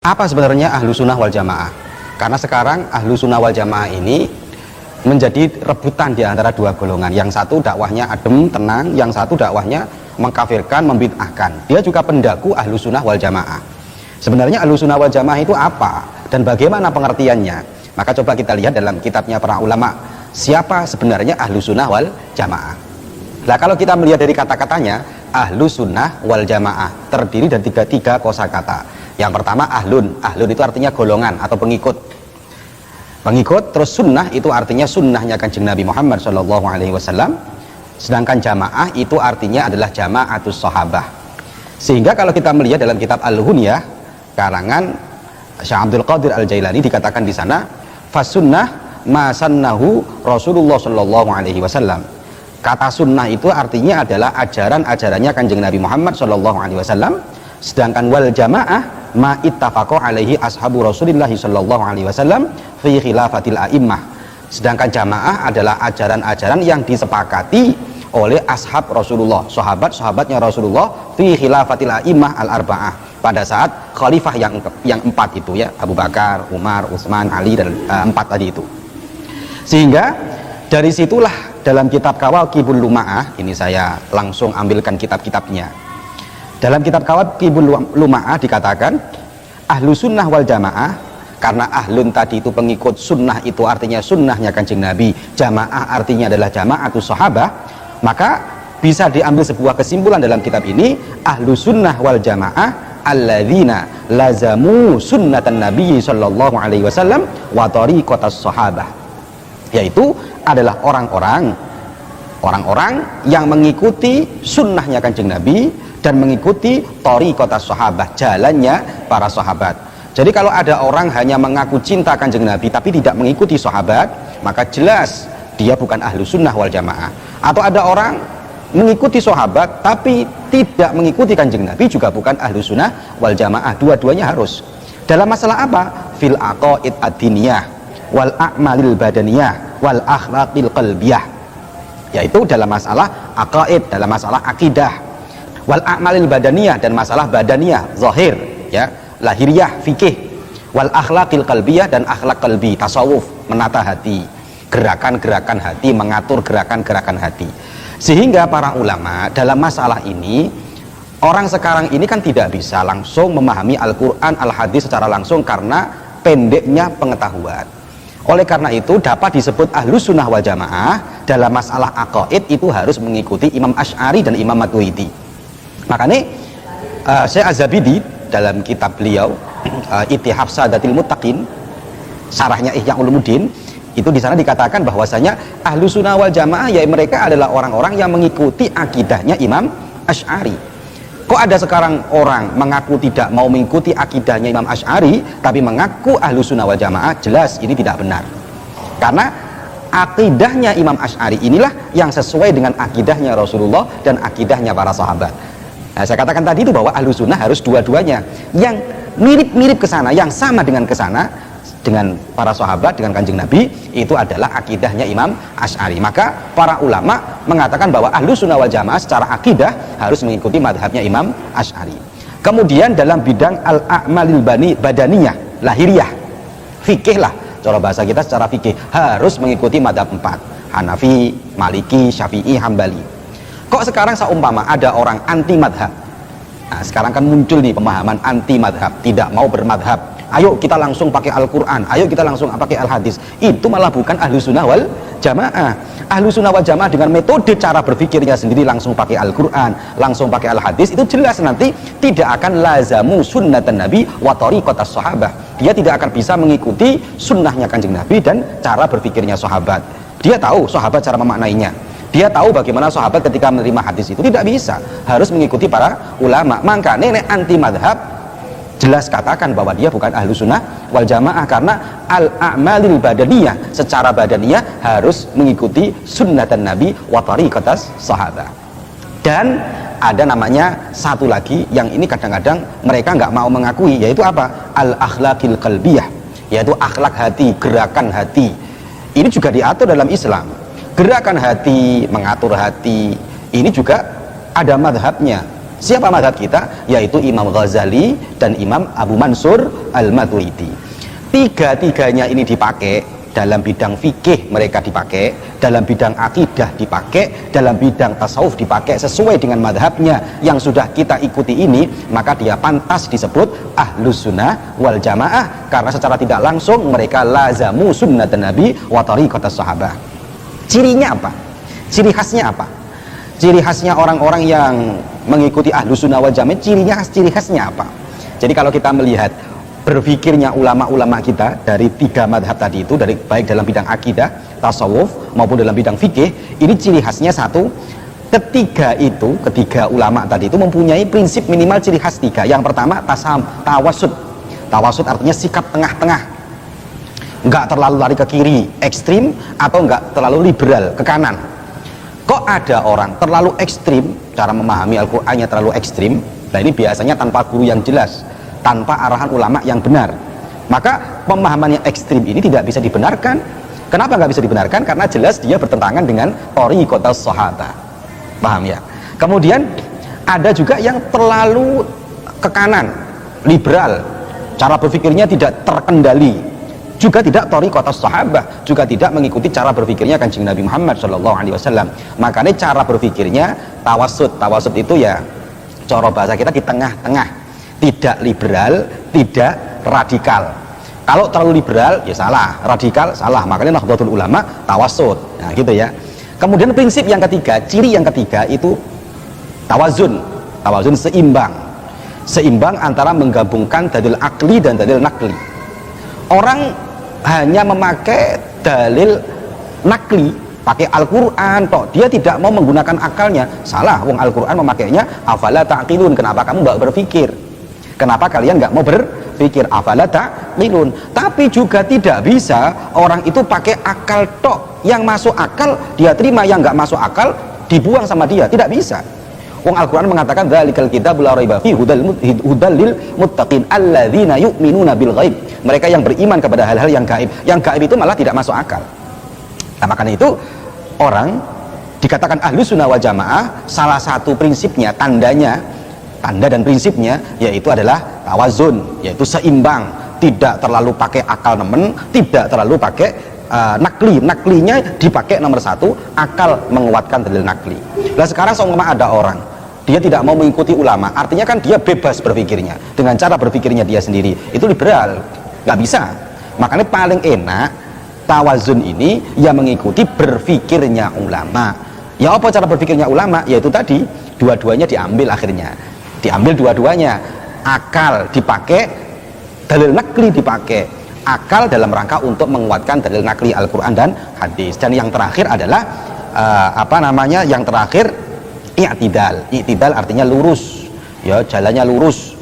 Apa sebenarnya ahlu sunnah wal jamaah? Karena sekarang ahlu sunnah wal jamaah ini menjadi rebutan di antara dua golongan. Yang satu dakwahnya adem, tenang, yang satu dakwahnya mengkafirkan, membid'ahkan. Dia juga pendaku ahlu sunnah wal jamaah. Sebenarnya ahlu sunnah wal jamaah itu apa dan bagaimana pengertiannya? Maka coba kita lihat dalam kitabnya para ulama, siapa sebenarnya ahlu sunnah wal jamaah. Nah, kalau kita melihat dari kata-katanya, ahlu sunnah wal jamaah terdiri dari tiga kosakata. Yang pertama ahlun itu artinya golongan atau pengikut. Terus sunnah itu artinya sunnahnya kanjeng Nabi Muhammad SAW. Sedangkan jamaah itu artinya adalah jamaatus sahabah. Sehingga kalau kita melihat dalam kitab Al-Hunyah karangan Syekh Abdul Qadir Al-Jailani, dikatakan di sana fasunnah ma sannahu Rasulullah SAW. Kata sunnah itu artinya adalah ajaran-ajarannya kanjeng Nabi Muhammad SAW. Sedangkan wal jamaah ma ittafaqo alaihi ashabu Rasulillah sallallahu alaihi wasallam fi khilafatil a'immah. Sedangkan jamaah adalah ajaran-ajaran yang disepakati oleh ashab Rasulullah, sahabat-sahabatnya Rasulullah fi khilafatil a'immah al-arba'ah, pada saat khalifah yang empat itu ya, Abu Bakar, Umar, Utsman, Ali, dan empat tadi itu. Sehingga dari situlah dalam kitab Kawakibul Luma'ah, ini saya langsung ambilkan kitab-kitabnya. Dalam kitab Kawakibul Luma'ah dikatakan ahlu sunnah wal jamaah, karena ahlun tadi itu pengikut, sunnah itu artinya sunnahnya kanjeng Nabi, jamaah artinya adalah jamaatus sahabah, maka bisa diambil sebuah kesimpulan dalam kitab ini, ahlu sunnah wal jamaah alladzina lazamu sunnatan Nabi sallallahu alaihi wasallam wa tariqatas sahabah, yaitu adalah orang-orang yang mengikuti sunnahnya kanjeng Nabi dan mengikuti thariqatas sahabah, jalannya para sahabat. Jadi kalau ada orang hanya mengaku cinta kanjeng Nabi tapi tidak mengikuti sahabat, maka jelas dia bukan ahlu sunnah wal jamaah. Atau ada orang mengikuti sahabat tapi tidak mengikuti kanjeng Nabi, juga bukan ahlu sunnah wal jamaah. Dua-duanya harus. Dalam masalah apa? Fil aqaid ad-diniyah wal a'malil badaniyah wal akhlaqil qalbiyah, yaitu dalam masalah aqaid, dalam masalah akidah, wal a'malil badaniyah, dan masalah badaniyah zahir ya, lahiriah, fikih, wal akhlaqil qalbiyah, dan akhlak qalbi, tasawuf, menata hati, gerakan-gerakan hati, mengatur gerakan-gerakan hati. Sehingga para ulama dalam masalah ini, orang sekarang ini kan tidak bisa langsung memahami Al-Quran, Al-Hadis secara langsung karena pendeknya pengetahuan. Oleh karena itu dapat disebut ahlu sunnah wal jamaah dalam masalah aqaid itu harus mengikuti Imam Asy'ari dan Imam Maturidi. Makanya Syekh Az-Zabidi dalam kitab beliau Ittihaf Sadatil Muttaqin, syarahnya Ihya Ulumuddin, itu di sana dikatakan bahwasanya ahlu sunnah wal jamaah ya mereka adalah orang-orang yang mengikuti akidahnya Imam Asy'ari. Kok ada sekarang orang mengaku tidak mau mengikuti akidahnya Imam Asy'ari tapi mengaku ahlu sunnah wal jamaah? Jelas ini tidak benar, karena akidahnya Imam Asy'ari inilah yang sesuai dengan akidahnya Rasulullah dan akidahnya para sahabat. Nah, saya katakan tadi itu bahwa ahlu sunnah harus dua-duanya, yang mirip-mirip ke sana, yang sama dengan ke sana, dengan para sahabat, dengan kanjeng Nabi, itu adalah akidahnya Imam Asy'ari. Maka para ulama mengatakan bahwa ahlu sunnah wal jamaah secara akidah harus mengikuti madhabnya Imam Asy'ari. Kemudian dalam bidang al-a'malil badaniyah, lahiriah, fikih lah, cara bahasa kita secara fikih harus mengikuti madhab 4, Hanafi, Maliki, Syafi'i, Hambali. Kok sekarang seumpama ada orang anti madhab, nah sekarang kan muncul nih pemahaman anti madhab, tidak mau bermadhab, ayo kita langsung pakai Al-Quran, ayo kita langsung pakai Al-Hadis, itu malah bukan ahlu sunnah wal jamaah. Ahlu sunnah wal jamaah dengan metode cara berpikirnya sendiri langsung pakai Al-Quran, langsung pakai Al-Hadis, itu jelas nanti tidak akan lazamu sunnatan Nabi wa tariqatas sahabah. Dia tidak akan bisa mengikuti sunnahnya kanjeng Nabi dan cara berpikirnya sahabat. Dia tahu sahabat cara memaknainya, dia tahu bagaimana sahabat ketika menerima hadis, itu tidak bisa, harus mengikuti para ulama. Maka nenek anti madhab jelas katakan bahwa dia bukan ahlu sunnah wal jamaah, karena al-a'malil badaniyah, secara badaniyah harus mengikuti sunnatan Nabi wa tariqatas sahabah. Dan ada namanya satu lagi yang ini kadang-kadang mereka nggak mau mengakui, yaitu apa? Al-akhlaqil qalbiyah, yaitu akhlak hati, gerakan hati. Ini juga diatur dalam Islam. Gerakan hati, mengatur hati, ini juga ada madhabnya. Siapa mazhab kita? Yaitu Imam Ghazali dan Imam Abu Mansur Al-Maturidi. Tiga-tiganya ini dipakai dalam bidang fikih, mereka dipakai dalam bidang akidah, dipakai dalam bidang tasawuf, dipakai sesuai dengan madhabnya yang sudah kita ikuti ini, maka dia pantas disebut Ahlus Sunnah wal Jamaah, karena secara tidak langsung mereka lazamu sunnatan Nabi wa tariqatas sahabah. Cirinya apa? Ciri khasnya apa? Ciri khasnya orang-orang yang mengikuti Ahlus Sunnah wal Jamaah, ciri khasnya apa? Jadi kalau kita melihat berpikirnya ulama-ulama kita dari tiga madhab tadi itu, dari baik dalam bidang akidah, tasawuf maupun dalam bidang fikih, ini ciri khasnya satu, ketiga ulama tadi itu mempunyai prinsip minimal ciri khas tiga. Yang pertama tawasud. Tawasud artinya sikap tengah-tengah, nggak terlalu lari ke kiri ekstrim atau nggak terlalu liberal ke kanan. Kok ada orang terlalu ekstrim, cara memahami Al-Qur'annya terlalu ekstrim, nah ini biasanya tanpa guru yang jelas, tanpa arahan ulama yang benar, maka pemahaman yang ekstrim ini tidak bisa dibenarkan. Kenapa nggak bisa dibenarkan? Karena jelas dia bertentangan dengan thariqatus sahabah, paham ya? Kemudian ada juga yang terlalu ke kanan, liberal, cara berpikirnya tidak terkendali, juga tidak thariqatus sahabah, juga tidak mengikuti cara berpikirnya Kanjeng Nabi Muhammad SAW. Makanya cara berpikirnya tawasud itu ya cara bahasa kita di tengah-tengah, tidak liberal, tidak radikal. Kalau terlalu liberal ya salah, radikal salah, makanya Nahdlatul Ulama tawasud. Nah gitu ya. Kemudian prinsip yang ketiga, ciri yang ketiga itu tawazun. Tawazun seimbang antara menggabungkan dalil akli dan dalil nakli. Orang hanya memakai dalil nakli, pakai Al-Quran toh, dia tidak mau menggunakan akalnya, salah. Wong Al-Quran memakainya afala ta'qilun, kenapa kamu nggak berpikir? Kenapa kalian nggak mau berpikir? Afala ta'qilun. Tapi juga tidak bisa orang itu pakai akal tok, yang masuk akal dia terima, yang nggak masuk akal dibuang sama dia, tidak bisa. Wong Al-Quran mengatakan dzalikal kitabul la raiba fihi hudal lil muttaqin alladzina yu'minuna bil ghaib. Mereka yang beriman kepada hal-hal yang gaib. Yang gaib itu malah tidak masuk akal. Nah, makanya itu orang dikatakan Ahlus Sunnah wal Jamaah, salah satu prinsipnya, tanda dan prinsipnya yaitu adalah tawazun, yaitu seimbang, tidak terlalu pakai akal nemen, tidak terlalu pakai naklinya dipakai nomor satu, akal menguatkan dalil nakli. Nah sekarang seumpama ada orang dia tidak mau mengikuti ulama, artinya kan dia bebas berpikirnya dengan cara berpikirnya dia sendiri, itu liberal, nggak bisa. Makanya paling enak tawazun ini ya mengikuti berpikirnya ulama. Ya apa cara berpikirnya ulama? Yaitu tadi dua-duanya diambil, akhirnya diambil dua-duanya, akal dipakai, dalil nakli dipakai. Akal dalam rangka untuk menguatkan dalil nakli Al-Quran dan hadis. Dan yang terakhir adalah yang terakhir i'tidal. I'tidal artinya lurus, ya, jalannya lurus,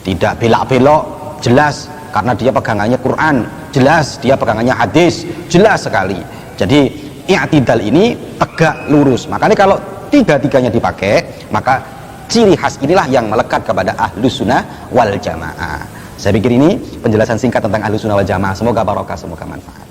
tidak belak-belok, jelas, karena dia pegangannya Quran, jelas, dia pegangannya hadis, jelas sekali. Jadi i'tidal ini tegak lurus. Makanya kalau tiga-tiganya dipakai, maka ciri khas inilah yang melekat kepada Ahlus Sunnah wal Jamaah. Saya pikir ini penjelasan singkat tentang Ahlus Sunnah wal Jamaah. Semoga barokah, semoga manfaat.